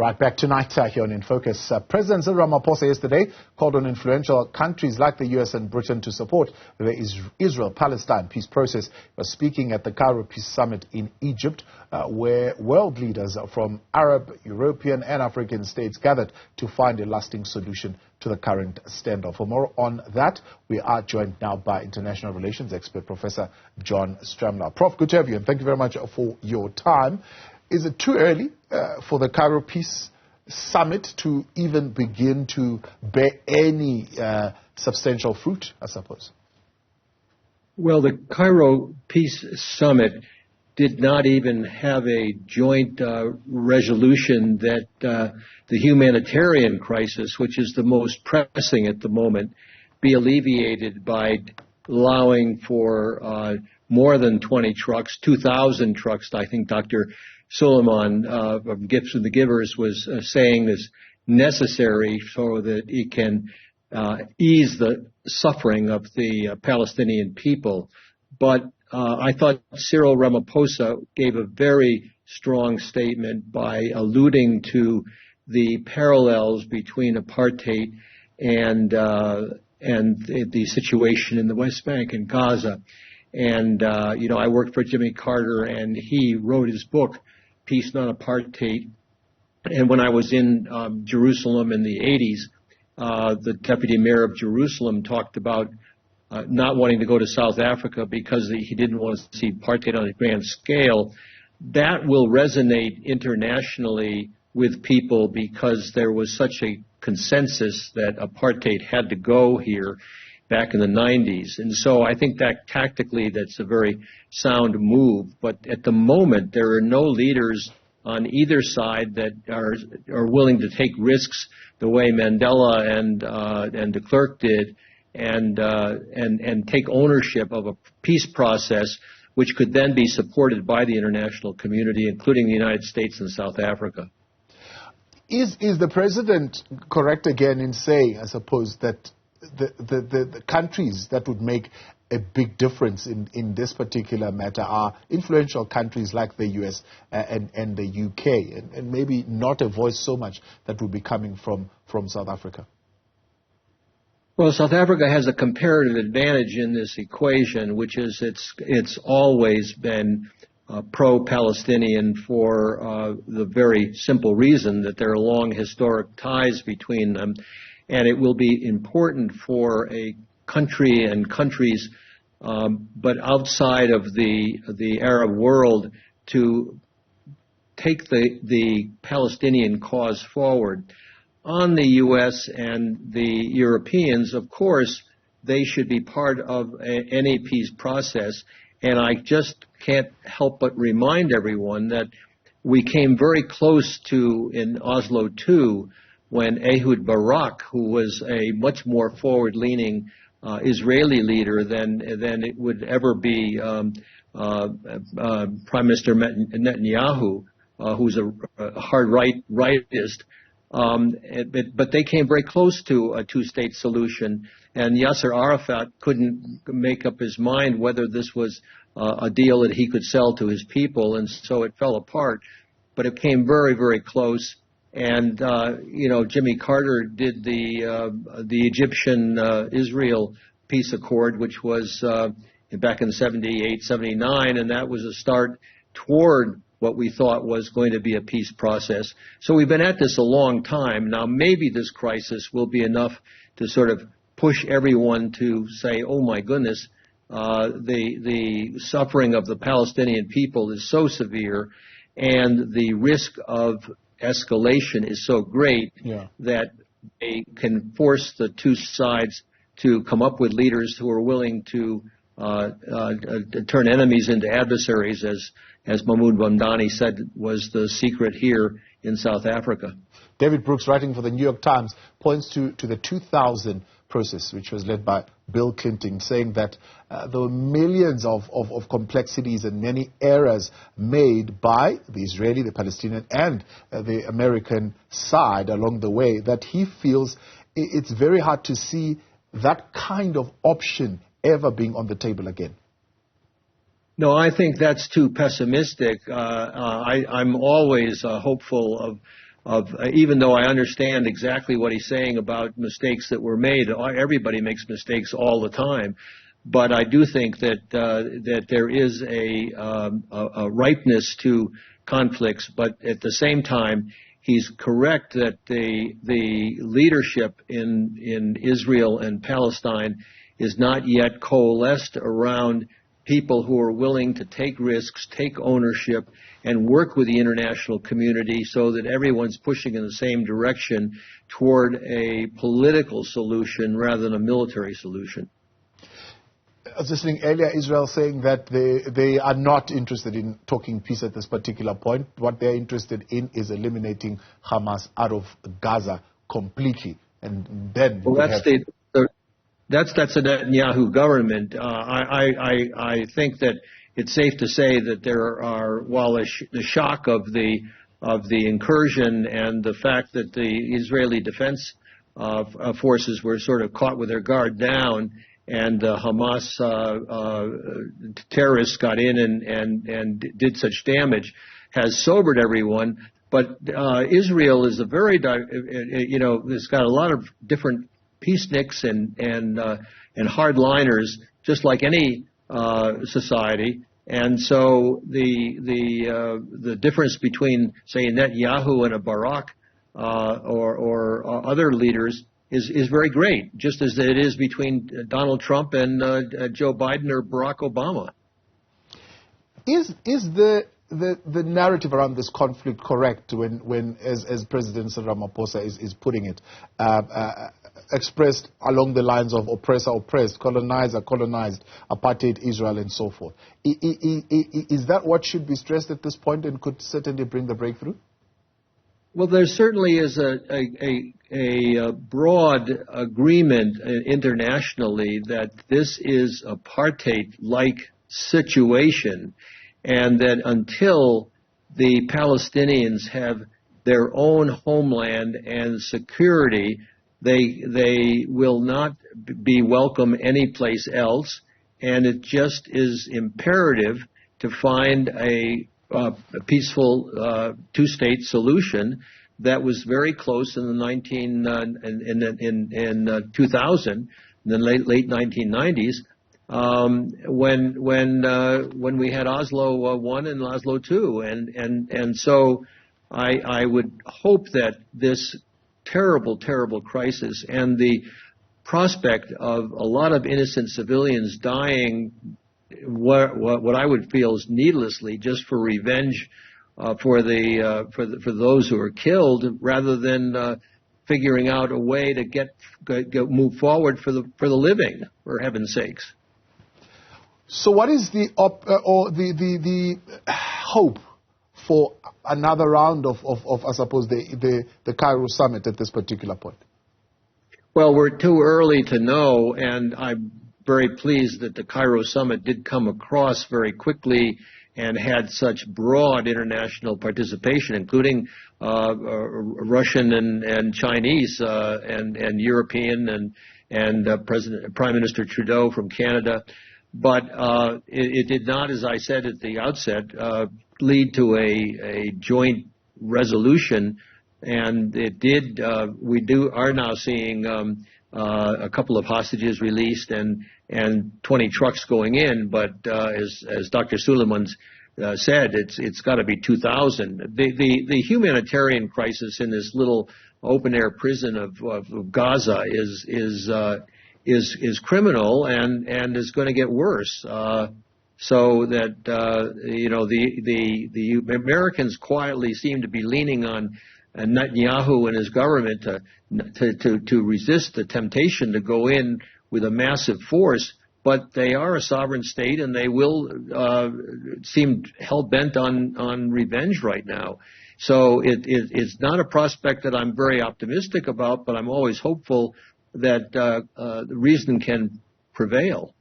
Right back tonight here on In Focus. President Cyril Ramaphosa yesterday called on influential countries like the US and Britain to support the Israel-Palestine peace process. He was speaking at the Cairo Peace Summit in Egypt, where world leaders from Arab, European and African states gathered to find a lasting solution to the current standoff. For more on that, we are joined now by international relations expert Professor John Stremlau. Prof, good to have you, and thank you very much for your time. Is it too early for the Cairo Peace Summit to even begin to bear any substantial fruit, I suppose? Well, the Cairo Peace Summit did not even have a joint resolution that the humanitarian crisis, which is the most pressing at the moment, be alleviated by allowing for more than 20 trucks, 2,000 trucks. I think Dr. Suleiman of Gifts of the Givers was saying is necessary so that it can ease the suffering of the Palestinian people. But I thought Cyril Ramaphosa gave a very strong statement by alluding to the parallels between apartheid and the situation in the West Bank and Gaza. And, I worked for Jimmy Carter, and he wrote his book, Peace, Not Apartheid. And when I was in Jerusalem in the 80s, the deputy mayor of Jerusalem talked about not wanting to go to South Africa because he didn't want to see apartheid on a grand scale. That will resonate internationally with people because there was such a consensus that apartheid had to go here back in the 90s. And so I think that tactically that's a very sound move. But at the moment, there are no leaders on either side that are willing to take risks the way Mandela and de Klerk did and take ownership of a peace process which could then be supported by the international community, including the United States and South Africa. Is the president correct again in saying, I suppose, that the countries that would make a big difference in this particular matter are influential countries like the US and the UK, and maybe not a voice so much that would be coming from South Africa? Well, South Africa has a comparative advantage in this equation, which is it's always been pro-Palestinian for the very simple reason that there are long historic ties between them. And it will be important for a country and countries, but outside of the Arab world, to take the Palestinian cause forward. On the U.S. and the Europeans, of course, they should be part of any peace process. And I just can't help but remind everyone that we came very close to, in Oslo II, when Ehud Barak, who was a much more forward-leaning Israeli leader than it would ever be Prime Minister Netanyahu, who's a hard rightist, but they came very close to a two-state solution, and Yasser Arafat couldn't make up his mind whether this was a deal that he could sell to his people, and so it fell apart. But it came very, very close. And, Jimmy Carter did the Egyptian-Israel peace accord, which was back in 78, 79, and that was a start toward what we thought was going to be a peace process. So we've been at this a long time. Now, maybe this crisis will be enough to sort of push everyone to say, oh, my goodness, the suffering of the Palestinian people is so severe, and the risk of escalation is so great that they can force the two sides to come up with leaders who are willing to turn enemies into adversaries, as Mahmoud Bamdani said was the secret here in South Africa. David Brooks, writing for the New York Times, points to the 2000 process, which was led by Bill Clinton, saying that there were millions of complexities and many errors made by the Israeli, the Palestinian, and the American side along the way, that he feels it's very hard to see that kind of option ever being on the table again. No, I think that's too pessimistic. I'm always hopeful even though I understand exactly what he's saying about mistakes that were made. Everybody makes mistakes all the time. But I do think that there is a ripeness to conflicts. But at the same time, he's correct that the leadership in Israel and Palestine is not yet coalesced around people who are willing to take risks, take ownership, and work with the international community so that everyone's pushing in the same direction toward a political solution rather than a military solution. I was listening earlier, Israel saying that they are not interested in talking peace at this particular point. What they're interested in is eliminating Hamas out of Gaza completely. And then that's a Netanyahu government. I think that it's safe to say that there are, while the shock of the incursion and the fact that the Israeli defense forces were sort of caught with their guard down, and the Hamas terrorists got in and did such damage, has sobered everyone. But Israel is a very, it's got a lot of different peaceniks and hardliners, just like any society. And so the difference between, say, Netanyahu and a Barak or other leaders is very great, just as it is between Donald Trump and Joe Biden or Barack Obama. Is the narrative around this conflict correct when as President Cyril Ramaphosa is putting it, expressed along the lines of oppressor oppressed, colonizer colonized, apartheid Israel, and so forth? Is that what should be stressed at this point and could certainly bring the breakthrough? Well, there certainly is a broad agreement internationally that this is apartheid-like situation, and that until the Palestinians have their own homeland and security, they will not be welcome anyplace else, and it just is imperative to find a peaceful two-state solution that was very close in the 2000, in the late 1990s, when we had Oslo 1 and Oslo 2, and so I would hope that this terrible crisis and the prospect of a lot of innocent civilians dying, what I would feel is needlessly, just for revenge for those who are killed, rather than figuring out a way to move forward for the living, for heaven's sakes. So, what is the hope for another round of I suppose the Cairo summit at this particular point? Well, we're too early to know, and I'm very pleased that the Cairo summit did come across very quickly and had such broad international participation, including Russian and Chinese and European and Prime Minister Trudeau from Canada. But it did not, as I said at the outset, lead to a joint resolution, and it did. We are now seeing a couple of hostages released and 20 trucks going in, but as Dr. Suleiman's said, it's got to be 2,000. The humanitarian crisis in this little open air prison of Gaza is criminal and is going to get worse. So that the Americans quietly seem to be leaning on Netanyahu and his government to resist the temptation to go in with a massive force, but they are a sovereign state and they will seem hell-bent on revenge right now. So it's not a prospect that I'm very optimistic about, but I'm always hopeful that the reason can prevail.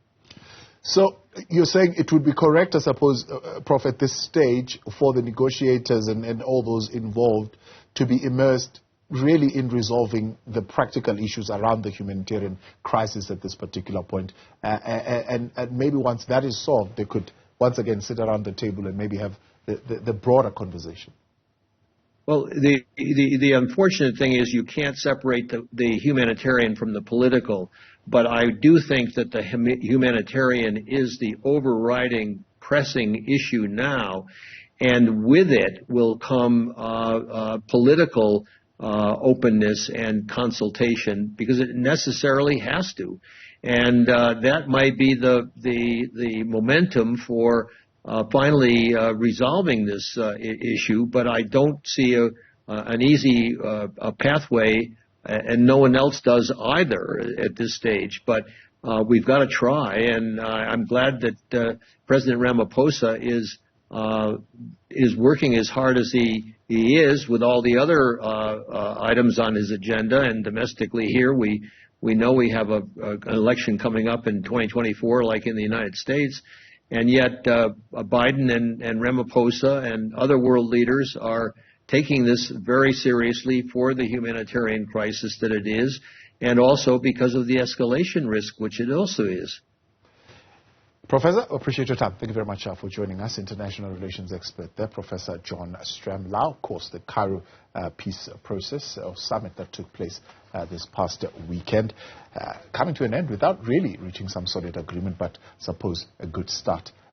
So you're saying it would be correct, I suppose, Prof, at this stage for the negotiators and all those involved to be immersed really in resolving the practical issues around the humanitarian crisis at this particular point. And maybe once that is solved, they could once again sit around the table and maybe have the broader conversation. Well, the unfortunate thing is you can't separate the humanitarian from the political, but I do think that the humanitarian is the overriding pressing issue now, and with it will come political openness and consultation, because it necessarily has to, and that might be the momentum for finally resolving this issue, but I don't see an easy pathway, and no one else does either at this stage. But we've got to try, and I'm glad that President Ramaphosa is working as hard as he is with all the other items on his agenda. And domestically here, we know we have an election coming up in 2024, like in the United States. And yet Biden and Ramaphosa and other world leaders are taking this very seriously for the humanitarian crisis that it is, and also because of the escalation risk, which it also is. Professor, appreciate your time. Thank you very much for joining us. International relations expert there, Professor John Stremlau. Of course, the Cairo Peace Process or Summit that took place this past weekend, coming to an end without really reaching some solid agreement, but suppose a good start